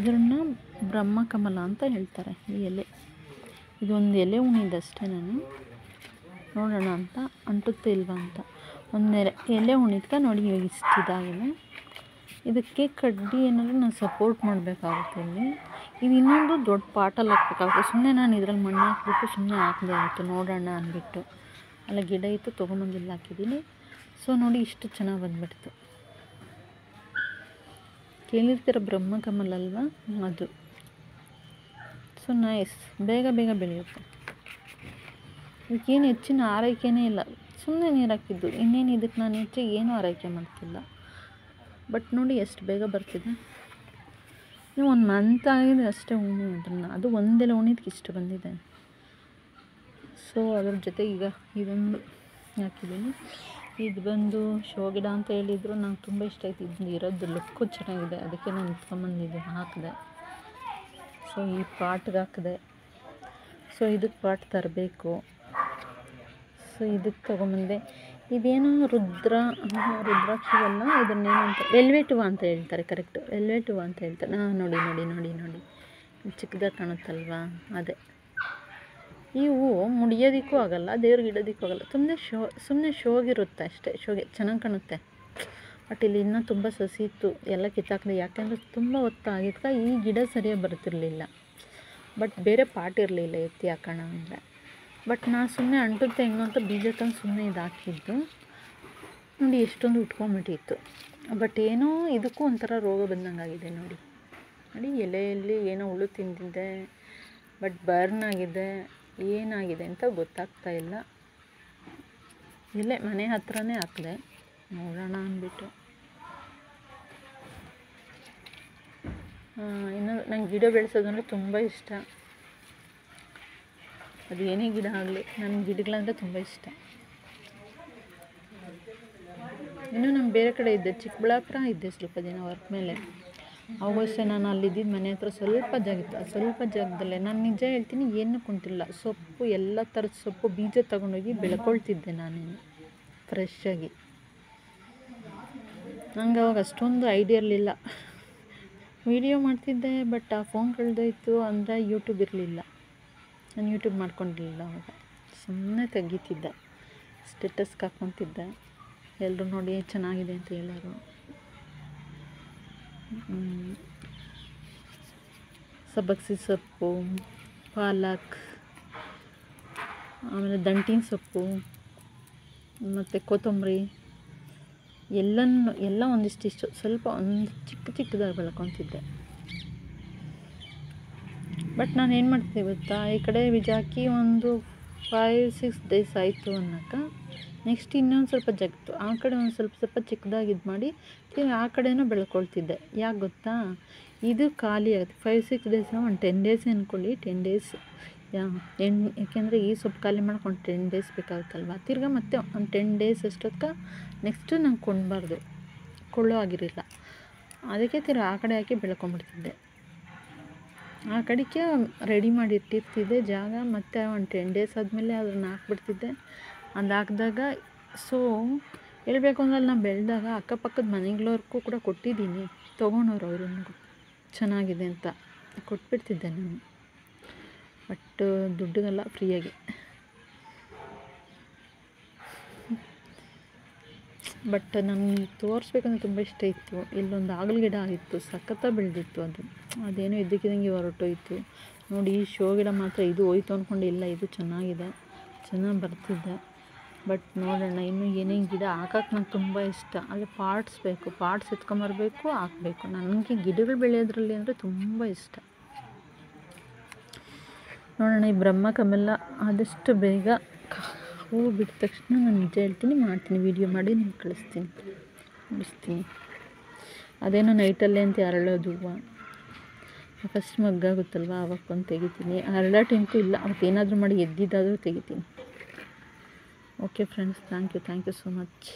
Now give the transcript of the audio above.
ಇದನ್ನು ಬ್ರಹ್ಮಕಮಲ ಅಂತ ಹೇಳ್ತಾರೆ ಈ ಎಲೆ. ಇದೊಂದು ಎಲೆ ಉಣಿದಷ್ಟೇ ನಾನು ನೋಡೋಣ ಅಂತ ಅಂಟುತ್ತೆ ಇಲ್ವಾ ಅಂತ. ಒಂದು ಎಲೆ ಉಣಿದ್ಕ ನೋಡಿ ಇವಾಗ ಇಷ್ಟಿದಾಗಿದೆ. ಇದಕ್ಕೆ ಕಡ್ಡಿ ಏನಾದರೂ ನಾನು ಸಪೋರ್ಟ್ ಮಾಡಬೇಕಾಗುತ್ತೆ ಇಲ್ಲಿ. ಇದು ಇನ್ನೊಂದು ದೊಡ್ಡ ಪಾಟಲ್ಲಿ ಹಾಕ್ಬೇಕಾಗುತ್ತೆ. ಸುಮ್ಮನೆ ನಾನು ಇದ್ರಲ್ಲಿ ಮಣ್ಣು ಹಾಕ್ಬಿಟ್ಟು ಸುಮ್ಮನೆ ಹಾಕಿದೆ ಆಯಿತು ನೋಡೋಣ ಅಂದ್ಬಿಟ್ಟು. ಅಲ್ಲ ಗಿಡ ಇತ್ತು ತೊಗೊಂಬಂದಿಲ್ಲ ಹಾಕಿದ್ದೀನಿ. ಸೊ ನೋಡಿ ಇಷ್ಟು ಚೆನ್ನಾಗಿ ಬಂದುಬಿಡ್ತು. ಕೇಳಿರ್ತೀರ ಬ್ರಹ್ಮಕಮಲ ಅಲ್ವಾ, ಅದು. ಸೊ ನೈಸ್, ಬೇಗ ಬೇಗ ಬೆಳೆಯುತ್ತೆ. ಇದಕ್ಕೇನು ಹೆಚ್ಚಿನ ಆರೈಕೆನೇ ಇಲ್ಲ, ಸುಮ್ಮನೆ ನೀರು ಹಾಕಿದ್ದು. ಇನ್ನೇನು ಇದಕ್ಕೆ ನಾನು ಹೆಚ್ಚಿಗೆ ಏನೂ ಆರೈಕೆ ಮಾಡ್ತಿಲ್ಲ. ಬಟ್ ನೋಡಿ ಎಷ್ಟು ಬೇಗ ಬರ್ತಿದೆ. ನೀವು ಒಂದು ಮಂತ್ ಆಗಿದೆ ಅಷ್ಟೇ ಉಣಿ ಅದನ್ನು. ಅದು ಒಂದೆಲ್ಲ ಉಣಿದಕ್ಕೆ ಇಷ್ಟು ಬಂದಿದೆ. ಸೊ ಅದ್ರ ಜೊತೆ ಈಗ ಇದೊಂದು ಹಾಕಿದ್ದೀನಿ. ಇದು ಬಂದು ಶೋ ಗಿಡ ಅಂತ ಹೇಳಿದ್ರು. ನಂಗೆ ತುಂಬ ಇಷ್ಟ ಆಯ್ತು. ಇದು ಇರೋದು ಲುಕ್ಕು ಚೆನ್ನಾಗಿದೆ, ಅದಕ್ಕೆ ನಾನು ಇಟ್ಕೊಂಬಂದಿದ್ದು ಹಾಕಿದೆ. ಸೊ ಈ ಪಾಟ್ಗೆ ಹಾಕಿದೆ. ಸೊ ಇದಕ್ಕೆ ಪಾಟ್ ತರಬೇಕು. ಸೊ ಇದಕ್ಕೆ ತೊಗೊಂಬಂದೆ. ಇದೇನೋ ರುದ್ರಾಕ್ಷಿ ಅಲ್ಲ, ಇದನ್ನೇನು ಅಂತ ವೆಲ್ವೆಟ್ ಹೂವು ಅಂತ ಹೇಳ್ತಾರೆ. ಕರೆಕ್ಟು, ವೆಲ್ವೆಟ್ ಹೂವು ಅಂತ ಹೇಳ್ತಾರೆ. ನೋಡಿ ನೋಡಿ ನೋಡಿ ನೋಡಿ ಚಿಕ್ಕದಾಗಿ ಕಾಣುತ್ತಲ್ವಾ, ಅದೇ. ಈ ಹೂವು ಮುಡಿಯೋದಕ್ಕೂ ಆಗೋಲ್ಲ, ದೇವ್ರಿಗೆ ಇಡೋದಕ್ಕೂ ಆಗೋಲ್ಲ. ಸುಮ್ಮನೆ ಶೋಗಿರುತ್ತೆ ಅಷ್ಟೇ. ಶೋಗೆ ಚೆನ್ನಾಗಿ ಕಾಣುತ್ತೆ. ಬಟ್ ಇಲ್ಲಿ ಇನ್ನೂ ತುಂಬ ಸಸಿ ಇತ್ತು, ಎಲ್ಲ ಕಿತ್ತಾಕಿದೆ. ಯಾಕೆಂದರೆ ತುಂಬ ಹೊತ್ತಾಗಿದ್ಕ ಈ ಗಿಡ ಸರಿಯಾಗಿ ಬರ್ತಿರಲಿಲ್ಲ. ಬಟ್ ಬೇರೆ ಪಾಟ್ ಇರಲಿಲ್ಲ ಎತ್ತಿ ಹಾಕೋಣ ಅಂದರೆ. ಬಟ್ ನಾನು ಸುಮ್ಮನೆ ಅಂಟುತ್ತೆ ಹೆಂಗೋ ಅಂತ ಬೀಜ ತಂದು ಸುಮ್ಮನೆ ಇದು ಹಾಕಿದ್ದು. ನೋಡಿ ಎಷ್ಟೊಂದು ಉಟ್ಕೊಂಬಿಟ್ಟಿತ್ತು. ಬಟ್ ಏನೋ ಇದಕ್ಕೂ ಒಂಥರ ರೋಗ ಬಂದಂಗಾಗಿದೆ ನೋಡಿ. ನೋಡಿ ಎಲೆಯಲ್ಲಿ ಏನೋ ಹುಳು ತಿಂದಿದೆ. ಬಟ್ ಬರ್ನ್ ಆಗಿದೆ. ಏನಾಗಿದೆ ಅಂತ ಗೊತ್ತಾಗ್ತಾ ಇಲ್ಲ. ಇಲ್ಲೇ ಮನೆ ಹತ್ರನೇ ಹಾಕಿದೆ, ನೋಡೋಣ ಅಂದ್ಬಿಟ್ಟು. ಇನ್ನು ನಂಗೆ ಗಿಡ ಬೆಳೆಸೋದಂದ್ರೆ ತುಂಬ ಇಷ್ಟ. ಅದು ಏನೇ ಗಿಡ ಆಗಲಿ, ನನ್ನ ಗಿಡಗಳಂದರೆ ತುಂಬ ಇಷ್ಟ. ಇನ್ನೂ ನಾನು ಬೇರೆ ಕಡೆ ಇದ್ದೆ, ಚಿಕ್ಕಬಳ್ಳಾಪುರ ಇದ್ದೆ ಸ್ವಲ್ಪ ದಿನ ವರ್ಕ್ ಮೇಲೆ. ಅವಾಗಷ್ಟೇ ನಾನು ಅಲ್ಲಿದ್ದಿದ್ದು ಮನೆ ಹತ್ರ ಸ್ವಲ್ಪ ಜಾಗ ಇತ್ತು. ಆ ಸ್ವಲ್ಪ ಜಾಗದಲ್ಲೇ ನಾನು ನಿಜ ಹೇಳ್ತೀನಿ ಏನೂ ಕುಂತಿಲ್ಲ. ಸೊಪ್ಪು, ಎಲ್ಲ ಥರದ ಸೊಪ್ಪು ಬೀಜ ತೊಗೊಂಡೋಗಿ ಬೆಳ್ಕೊಳ್ತಿದ್ದೆ ನಾನೇನು ಫ್ರೆಶ್ಶಾಗಿ. ನಂಗೆ ಅವಾಗ ಅಷ್ಟೊಂದು ಐಡಿಯಾ ಇರಲಿಲ್ಲ. ವೀಡಿಯೋ ಮಾಡ್ತಿದ್ದೆ, ಬಟ್ ಆ ಫೋನ್ ಕಳೆದೋಯ್ತು ಅಂದರೆ ಯೂಟ್ಯೂಬ್ ಇರಲಿಲ್ಲ. ನಾನು ಯೂಟ್ಯೂಬ್ ಮಾಡ್ಕೊಂಡಿರಲಿಲ್ಲ ಅವಾಗ. ಸುಮ್ಮನೆ ತೆಗಿತಿದ್ದೆ, ಸ್ಟೇಟಸ್ಗೆ ಹಾಕ್ಕೊತಿದ್ದೆ. ಎಲ್ಲರೂ ನೋಡಿ ಚೆನ್ನಾಗಿದೆ ಅಂತ ಹೇಳೋರು. ಸಬ್ಬಕ್ಸಿ ಸೊಪ್ಪು, ಪಾಲಕ್, ಆಮೇಲೆ ದಂಟಿನ ಸೊಪ್ಪು ಮತ್ತು ಕೊತ್ತಂಬರಿ ಎಲ್ಲ ಒಂದಿಷ್ಟಿಷ್ಟು ಸ್ವಲ್ಪ ಒಂದು ಚಿಕ್ಕದಾಗಿ ಬೆಳ್ಕೊತಿದ್ದೆ. ಬಟ್ ನಾನು ಏನು ಮಾಡ್ತಿದ್ದೆ ಗೊತ್ತಾ, ಈ ಕಡೆ ಬೀಜ ಹಾಕಿ ಒಂದು 5-6 ಡೇಸ್ ಆಯಿತು ಅನ್ನೋಕ್ಕ ನೆಕ್ಸ್ಟ್ ಇನ್ನೊಂದು ಸ್ವಲ್ಪ ಜಗ್ತು. ಆ ಕಡೆ ಒಂದು ಸ್ವಲ್ಪ ಚಿಕ್ಕದಾಗಿ ಇದು ಮಾಡಿ ಆ ಕಡೆನೂ ಬೆಳ್ಕೊಳ್ತಿದ್ದೆ. ಯಾಕೆ ಗೊತ್ತಾ, ಇದು ಖಾಲಿ ಆಗುತ್ತೆ 5-6 ಡೇಸ್, ಒಂದು 10 ಡೇಸ್ ಅಂದ್ಕೊಳ್ಳಿ. 10 ಡೇಸ್ ಯಾಕೆಂದರೆ ಈ ಸೊಪ್ಪು ಖಾಲಿ ಮಾಡ್ಕೊಂಡು 10 ಡೇಸ್ ಬೇಕಾಗುತ್ತಲ್ವ. ತಿರ್ಗಾ ಮತ್ತೆ ಒಂದು 10 ಡೇಸ್ ಅಷ್ಟೊತ್ತಿಗೆ ನೆಕ್ಸ್ಟು ನಂಗೆ ಕೊಂಡಬಾರ್ದು, ಕೊಳ್ಳೋ ಆಗಿರಲಿಲ್ಲ. ಅದಕ್ಕೆ ತಿರ್ಗಾ ಆ ಕಡೆ ಹಾಕಿ ಬೆಳ್ಕೊಂಬಿಡ್ತಿದ್ದೆ. ಆ ಕಡೆಗೆ ರೆಡಿ ಮಾಡಿ ಇಟ್ಟಿರ್ತಿದ್ದೆ ಜಾಗ. ಮತ್ತು ಒಂದು 10 ಡೇಸ್ ಆದಮೇಲೆ ಅದನ್ನು ಹಾಕ್ಬಿಡ್ತಿದ್ದೆ. ಅದು ಹಾಕಿದಾಗ ಸೊ ಹೇಳ್ಬೇಕು ಅಂದ್ರೆ ನಾನು ಬೆಳೆದಾಗ ಅಕ್ಕಪಕ್ಕದ ಮನೆಗಳವ್ರಿಗೂ ಕೂಡ ಕೊಟ್ಟಿದ್ದೀನಿ. ತೊಗೊಂಡವ್ರು ಅವರು ಚೆನ್ನಾಗಿದೆ ಅಂತ ಕೊಟ್ಬಿಡ್ತಿದ್ದೆ ನಾನು. ಬಟ್ ದುಡ್ಡಿಗೆಲ್ಲ ಫ್ರೀಯಾಗಿ. ಬಟ್ ನನಗೆ ತೋರಿಸ್ಬೇಕಂದ್ರೆ ತುಂಬ ಇಷ್ಟ ಇತ್ತು. ಇಲ್ಲೊಂದು ಆಗಲ ಗಿಡ ಆಗಿತ್ತು, ಸಖತ್ತಾಗಿ ಬೆಳೆದಿತ್ತು. ಅದೇನೋ ಇದ್ದಕ್ಕಿದ್ದಂಗೆ ಹೊರಟೋಯ್ತು ನೋಡಿ. ಈ ಶೋ ಗಿಡ ಮಾತ್ರ ಇದು ಹೋಯ್ತು ಅಂದ್ಕೊಂಡು ಇಲ್ಲ, ಇದು ಚೆನ್ನಾಗಿದೆ, ಚೆನ್ನಾಗಿ ಬರ್ತಿದ್ದೆ. ಬಟ್ ನೋಡೋಣ ಇನ್ನೂ ಏನೇನು ಗಿಡ ಹಾಕೋಕ್ಕೆ ನಂಗೆ ತುಂಬ ಇಷ್ಟ. ಅಲ್ಲಿ ಪಾರ್ಟ್ಸ್ ಬೇಕು, ಪಾರ್ಟ್ಸ್ ಎತ್ಕೊಂಬರ್ಬೇಕು, ಹಾಕಬೇಕು. ನನಗೆ ಗಿಡಗಳು ಬೆಳೆಯೋದ್ರಲ್ಲಿ ಅಂದರೆ ತುಂಬ ಇಷ್ಟ. ನೋಡೋಣ ಈ ಬ್ರಹ್ಮಕಮಲ ಆದಷ್ಟು ಬೇಗ ಹೂವು ಬಿಟ್ಟ ತಕ್ಷಣ ನಾನು ನಿಜ ಹೇಳ್ತೀನಿ ಮಾಡ್ತೀನಿ, ವೀಡಿಯೋ ಮಾಡಿ ನಿಮ್ಗೆ ಕಳಿಸ್ತೀನಿ, ಬಿಡಿಸ್ತೀನಿ. ಅದೇನೋ ನೈಟಲ್ಲೇ ಅಂತ ಅರಳೋದು ಹೂವು. ಫಸ್ಟ್ ಮಗ್ಗಾಗುತ್ತಲ್ವ ಆವಕ್ಕೊಂದು ತೆಗಿತೀನಿ. ಅರಳೋ ಟೈಮ್ಗೂ ಇಲ್ಲ, ಅವತ್ತೇನಾದರೂ ಮಾಡಿ ಎದ್ದಿದ್ದಾದರೂ ತೆಗಿತೀನಿ. Okay friends, thank you so much.